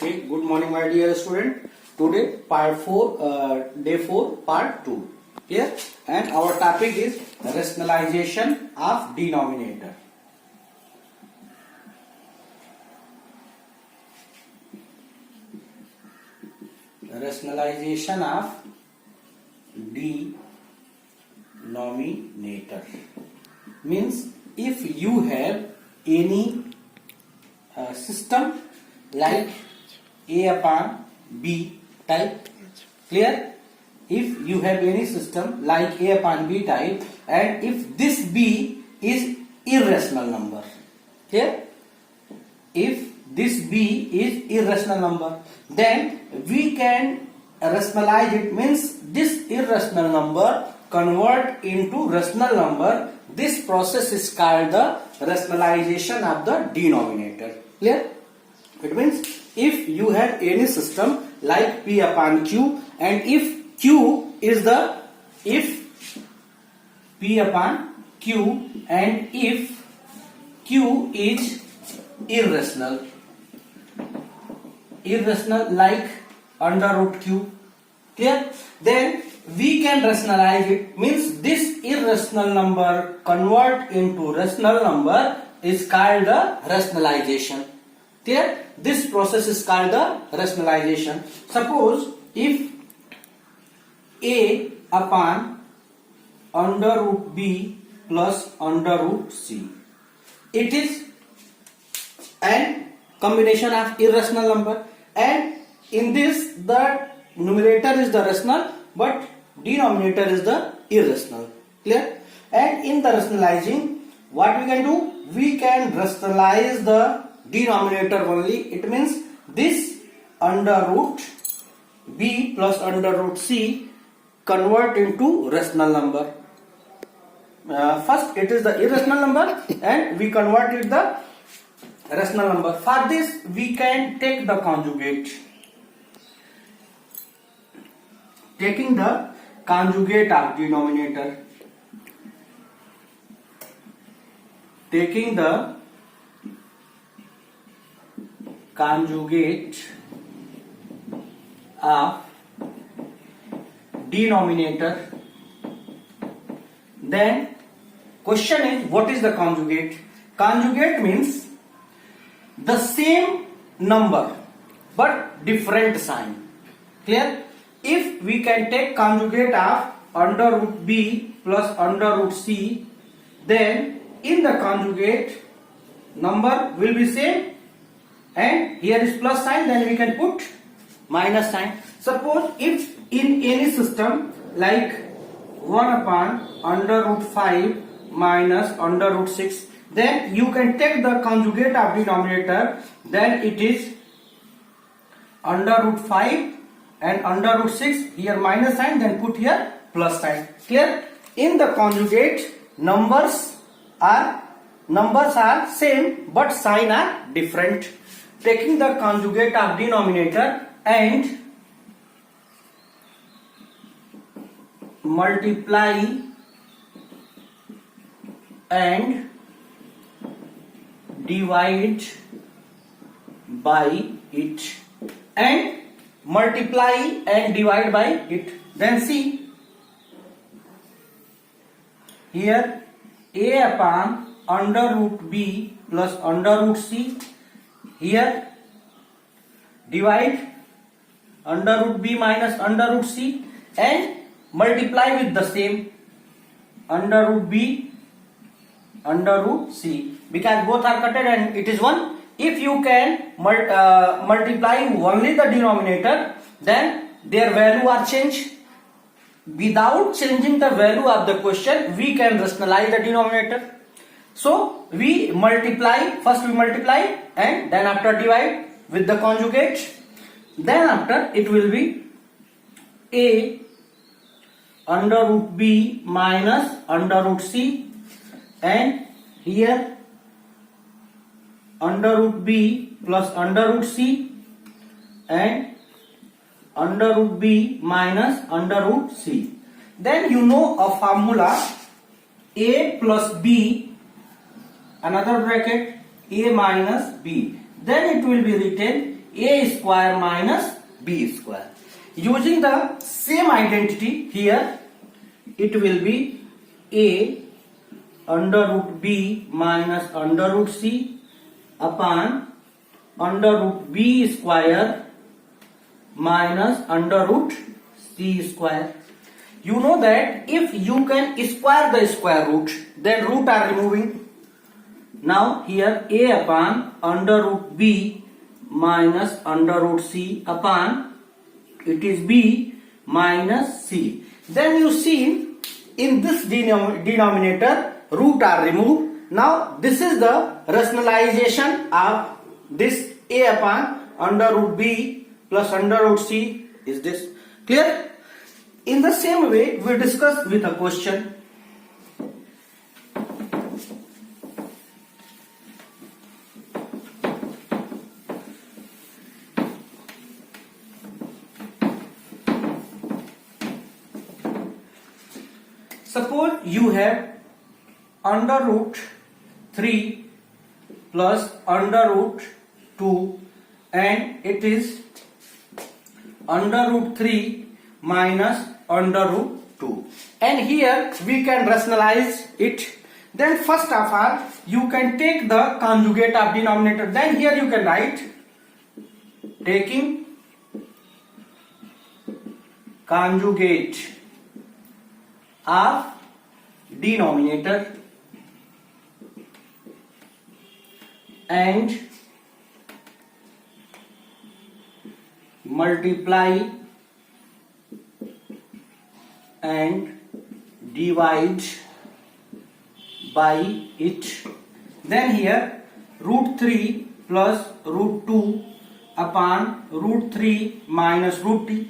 Okay, good morning my dear student. Today part 4, day 4, part 2. Here and our topic is rationalization of denominator. Rationalization of denominator means if you have any system like A upon B type, clear? If you have any system like A upon B type and if this B is irrational number, clear? If this B is irrational number, then we can rationalize it, means this irrational number convert into rational number. This process is called the rationalization of the denominator. Clear? It means if you have any system like P upon Q and if Q is the, if P upon Q and if Q is irrational like under root Q, clear? Then we can rationalize it, means this irrational number convert into rational number is called the rationalization. Clear? This process is called the rationalization. Suppose if A upon under root B plus under root C, it is an combination of irrational number, and in this the numerator is the rational but denominator is the irrational. Clear? And in the rationalizing, what we can do? We can rationalize the denominator only. It means this under root B plus under root C convert into rational number. First it is the irrational number and we convert it the rational number. For this we can take the conjugate. Taking the conjugate of denominator, taking the conjugate of denominator, then question is, what is the conjugate? Conjugate means the same number but different sign. Clear? If we can take conjugate of under root B plus under root C, then in the conjugate number will be same and here is plus sign, then we can put minus sign. Suppose if in any system like 1 upon under root 5 minus under root 6, then you can take the conjugate of denominator, then it is under root 5 and under root 6, here minus sign, then put here plus sign. Clear? In the conjugate numbers are same but sign are different. Taking the conjugate of denominator and multiply and divide by it, and multiply and divide by it, then see here A upon under root B plus under root C, here divide under root B minus under root C and multiply with the same under root B under root C, because both are cutted and it is 1. If you can multiply only the denominator, then their value are changed. Without changing the value of the question, we can rationalize the denominator. So we multiply, first we multiply and then after divide with the conjugate. Then after it will be A under root B minus under root C, and here under root B plus under root C and under root B minus under root C. Then you know a formula, A plus B, another bracket A minus B. Then it will be written a square minus b square. Using the same identity here, it will be a under root b minus under root c upon under root b square minus under root c square. You know that if you can square the square root, then root are removing. Now here a upon under root b minus under root c upon it is b minus c. Then you see in this denominator root are removed. Now this is the rationalization of this a upon under root b plus under root c is this. Clear? In the same way we discuss with a question. Suppose you have under root 3 plus under root 2 and it is under root 3 minus under root 2, and here we can rationalize it. Then first of all you can take the conjugate of denominator. Then here you can write taking conjugate of denominator and multiply and divide by it. Then here root 3 plus root 2 upon root 3 minus root 2.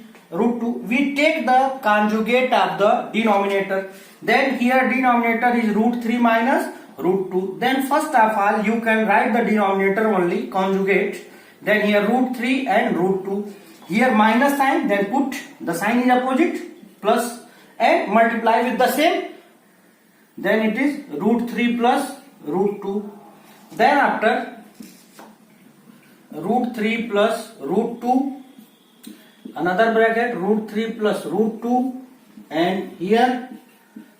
We take the conjugate of the denominator. Then here denominator is root 3 minus root 2. Then first of all you can write the denominator only conjugate. Then here root 3 and root 2. Here minus sign, then put the sign is opposite, plus and multiply with the same. Then it is root 3 plus root 2. Then after root 3 plus root 2, another bracket root 3 plus root 2, and here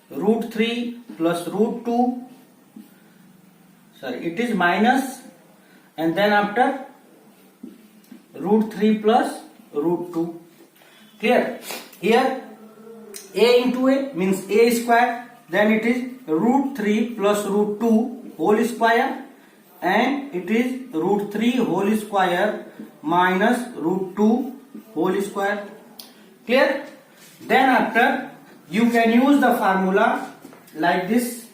root 3 plus root 2, sorry it is minus, and then after root 3 plus root 2. Clear? Here a into a means a square, then it is root 3 plus root 2 whole square, and it is root 3 whole square minus root 2 whole square. Clear? Then after you can use the formula like this,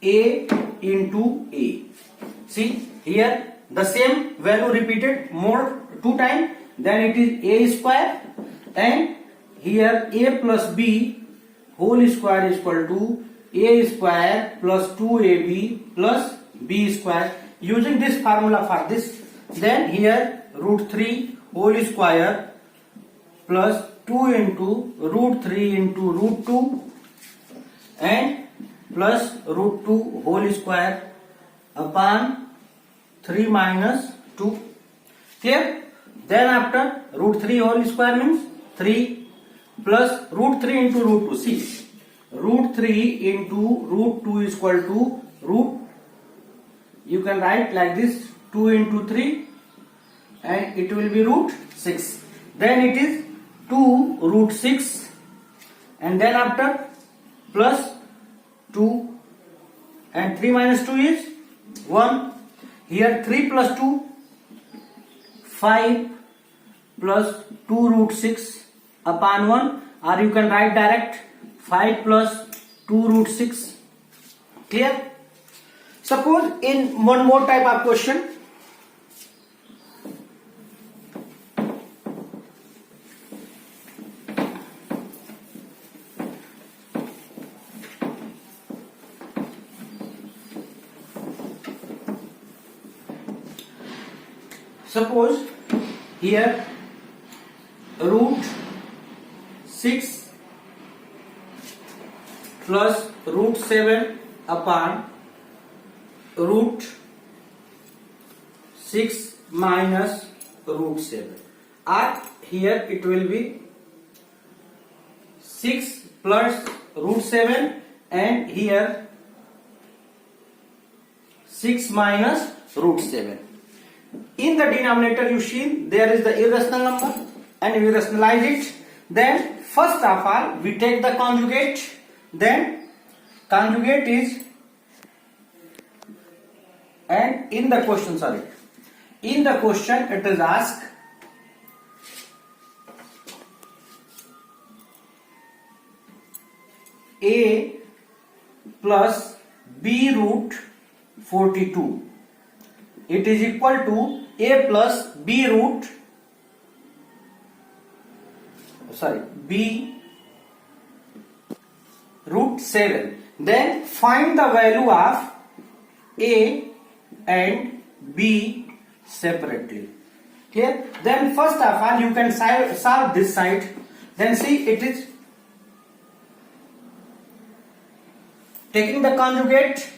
a into a. See here the same value repeated more 2 times, then it is a square, and here a plus b whole square is equal to a square plus 2ab plus b square. Using this formula for this, then here root 3 whole square plus 2 into root 3 into root 2 and plus root 2 whole square upon 3 minus 2. Clear? Then after root 3 whole square means 3 plus root 3 into root 2. See, root 3 into root 2 is equal to root, you can write like this, 2 into 3 and it will be root 6. Then it is 2 root 6 and then after plus 2 and 3 minus 2 is 1. Here 3 plus 2, 5 plus 2 root 6 upon 1, or you can write direct 5 plus 2 root 6. Clear? Suppose in one more type of question, suppose here root 6 plus root 7 upon root 6 minus root 7, or here it will be 6 plus root 7, and here 6 minus root 7. In the denominator you see there is the irrational number, and we rationalize it. Then first of all we take the conjugate. Then conjugate is, and in the question it is asked a plus b root 42. It is equal to a plus b root root 7. Then find the value of a and b separately. Clear? Then first of all you can solve this side. Then see, it is taking the conjugate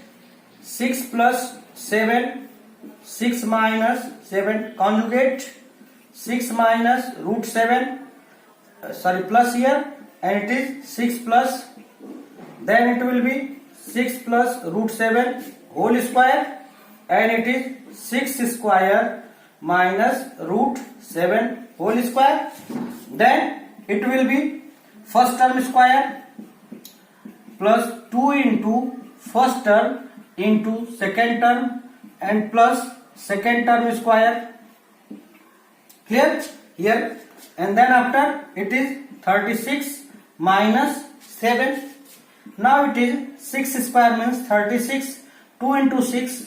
6 plus 7, 6 minus 7, conjugate 6 minus root 7, plus here, and it is 6 plus, then it will be 6 plus root 7 whole square, and it is 6 square minus root 7 whole square. Then it will be first term square plus 2 into first term into second term and plus second term square. Clear? Here, and then after it is 36 minus 7. Now it is 6 square means 36, 2 into 6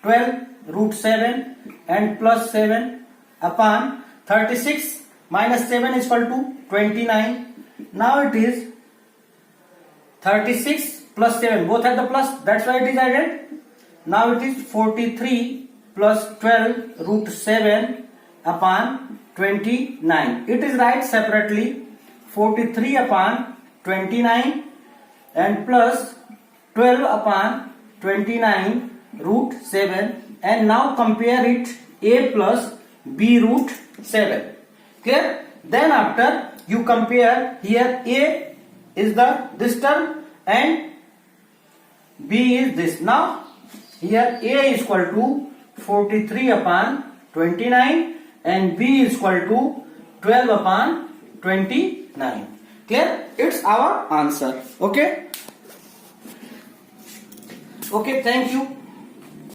12 root 7 and plus 7 upon 36 minus 7 is equal to 29. Now it is 36 plus 7, both have the plus, that's why it is added. Now it is 43 plus 12 root 7 upon 29. It is right separately 43 upon 29 and plus 12 upon 29 root 7, and now compare it a plus b root 7. Okay? Then after you compare, here a is this term and b is this. Now here a is equal to 43 upon 29 and b is equal to 12 upon 29. Clear? It's our answer. Okay? Okay, thank you.